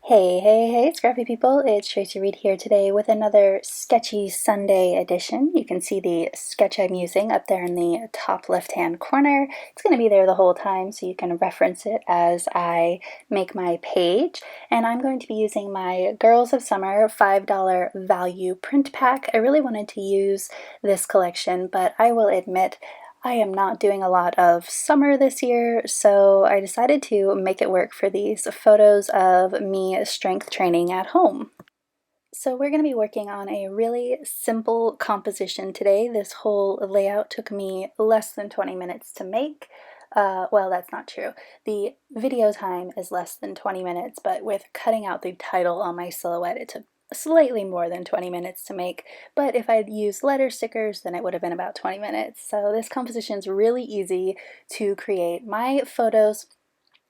Hey, Scrappy people, it's Traci Reed here today with another Sketchy Sunday edition. You can see the sketch I'm using up there in the top left-hand corner. It's going to be there the whole time so you can reference it as I make my page. And I'm going to be using my Girls of Summer $5 value print pack. I really wanted to use this collection, but I will admit I am not doing a lot of summer this year, so I decided to make it work for these photos of me strength training at home. So we're going to be working on a really simple composition today. This whole layout took me less than 20 minutes to make. Well, that's not true. The video time is less than 20 minutes, but with cutting out the title on my silhouette, it took slightly more than 20 minutes to make. But if I'd used letter stickers, then it would have been about 20 minutes. So this composition is really easy to create. My photos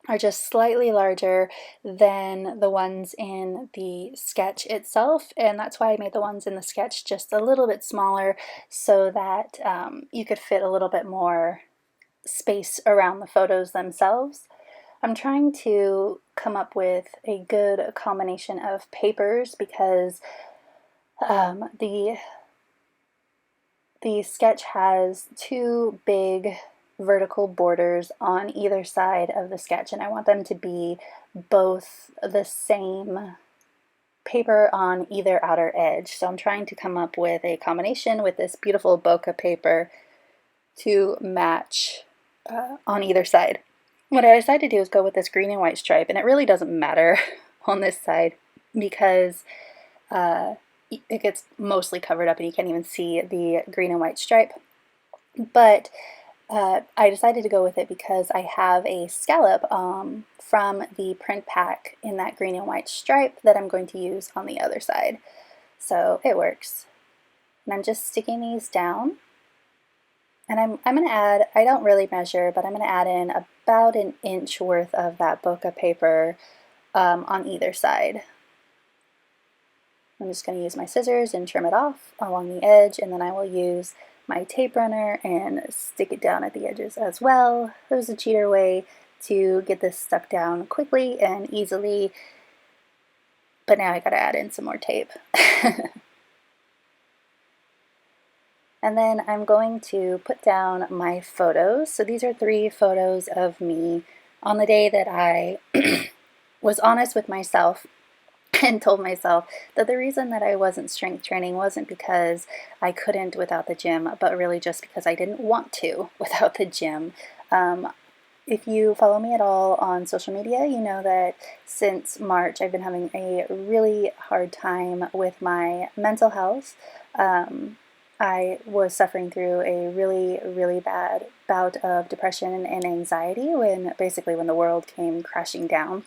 are just slightly larger than the ones in the sketch itself, and that's why I made the ones in the sketch just a little bit smaller so that you could fit a little bit more space around the photos themselves. I'm trying to come up with a good combination of papers because the sketch has two big vertical borders on either side of the sketch, and I want them to be both the same paper on either outer edge. So I'm trying to come up with a combination with this beautiful bokeh paper to match on either side. What I decided to do is go with this green and white stripe, and it really doesn't matter on this side because it gets mostly covered up and you can't even see the green and white stripe. But I decided to go with it because I have a scallop from the print pack in that green and white stripe that I'm going to use on the other side. So it works. And I'm just sticking these down. And I'm going to add, I don't really measure, but I'm going to add in about an inch worth of that bokeh paper on either side. I'm just going to use my scissors and trim it off along the edge, and then I will use my tape runner and stick it down at the edges as well. There's a cheater way to get this stuck down quickly and easily, but now I gotta add in some more tape. And then I'm going to put down my photos. So these are 3 photos of me on the day that I was honest with myself and told myself that the reason that I wasn't strength training wasn't because I couldn't without the gym, but really just because I didn't want to without the gym. If you follow me at all on social media, you know that since March I've been having a really hard time with my mental health. I was suffering through a really bad bout of depression and anxiety when the world came crashing down.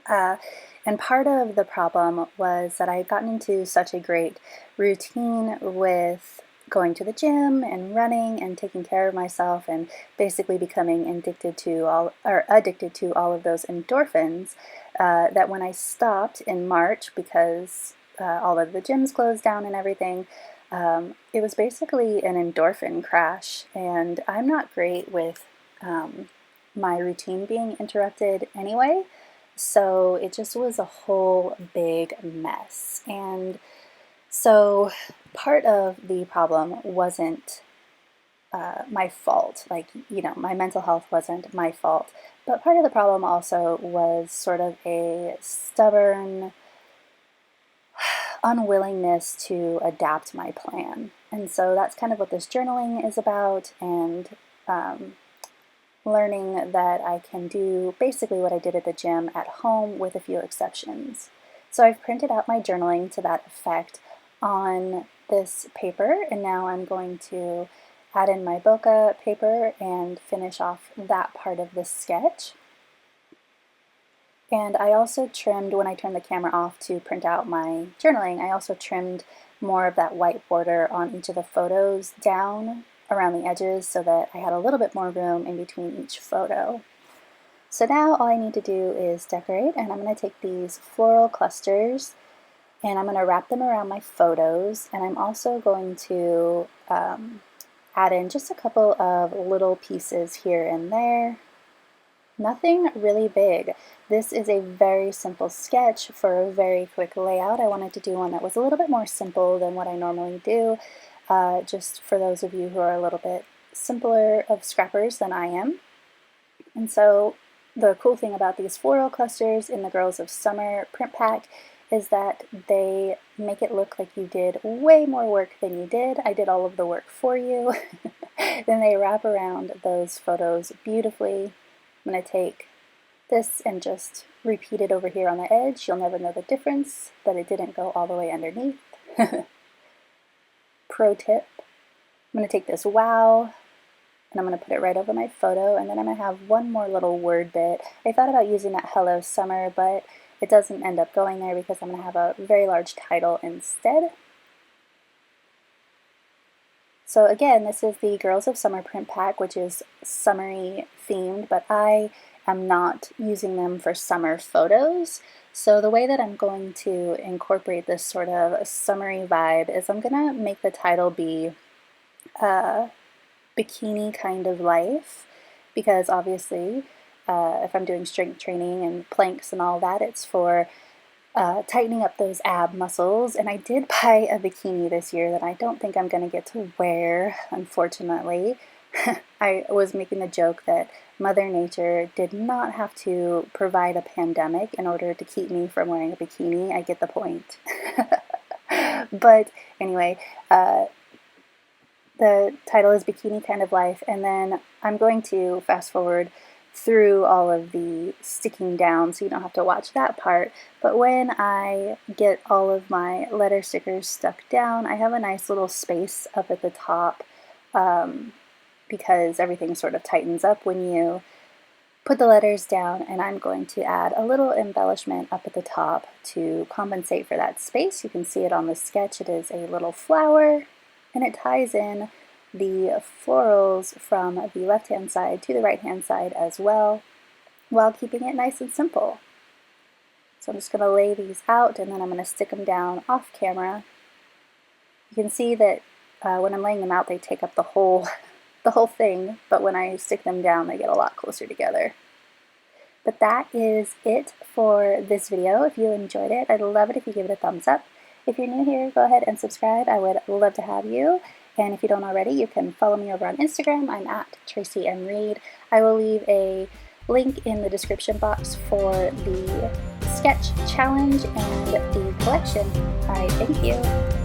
And part of the problem was that I had gotten into such a great routine with going to the gym and running and taking care of myself and basically becoming addicted to all of those endorphins that when I stopped in March because all of the gyms closed down and everything, it was basically an endorphin crash, and I'm not great with my routine being interrupted anyway. So it just was a whole big mess. And so part of the problem wasn't my fault. Like, you know, my mental health wasn't my fault. But part of the problem also was sort of a stubborn unwillingness to adapt my plan. And so that's kind of what this journaling is about, and learning that I can do basically what I did at the gym at home with a few exceptions. So I've printed out my journaling to that effect on this paper, and now I'm going to add in my bokeh paper and finish off that part of the sketch. And I also trimmed, when I turned the camera off to print out my journaling, I also trimmed more of that white border on each of the photos down around the edges so that I had a little bit more room in between each photo. So now all I need to do is decorate, and I'm going to take these floral clusters and I'm going to wrap them around my photos, and I'm also going to add in just a couple of little pieces here and there. Nothing really big. This is a very simple sketch for a very quick layout. I wanted to do one that was a little bit more simple than what I normally do, just for those of you who are a little bit simpler of scrappers than I am. And so the cool thing about these floral clusters in the Girls of Summer print pack is that they make it look like you did way more work than you did. I did all of the work for you. Then they wrap around those photos beautifully. I'm going to take this and just repeat it over here on the edge. You'll never know the difference, but it didn't go all the way underneath. Pro tip, I'm going to take this wow, and I'm going to put it right over my photo, and then I'm going to have one more little word bit. I thought about using that Hello Summer, but it doesn't end up going there because I'm going to have a very large title instead. So again, this is the Girls of Summer print pack, which is summery themed, but I am not using them for summer photos. So the way that I'm going to incorporate this sort of summery vibe is I'm going to make the title be Bikini Kind of Life, because obviously if I'm doing strength training and planks and all that, it's for tightening up those ab muscles. And I did buy a bikini this year that I don't think I'm going to get to wear, unfortunately. I was making the joke that Mother Nature did not have to provide a pandemic in order to keep me from wearing a bikini. I get the point. But anyway, the title is Bikini Kind of Life, and then I'm going to fast forward through all of the sticking down so you don't have to watch that part. But when I get all of my letter stickers stuck down, I have a nice little space up at the top because everything sort of tightens up when you put the letters down, and I'm going to add a little embellishment up at the top to compensate for that space. You can see it on the sketch. It is a little flower, and it ties in the florals from the left-hand side to the right-hand side as well, while keeping it nice and simple. So I'm just going to lay these out, and then I'm going to stick them down off camera. You can see that when I'm laying them out, they take up the whole thing, but when I stick them down, they get a lot closer together. But that is it for this video. If you enjoyed it, I'd love it if you give it a thumbs up. If you're new here, go ahead and subscribe. I would love to have you. And if you don't already, you can follow me over on Instagram. I'm at Traci M. Reed. I will leave a link in the description box for the sketch challenge and the collection. All right, thank you.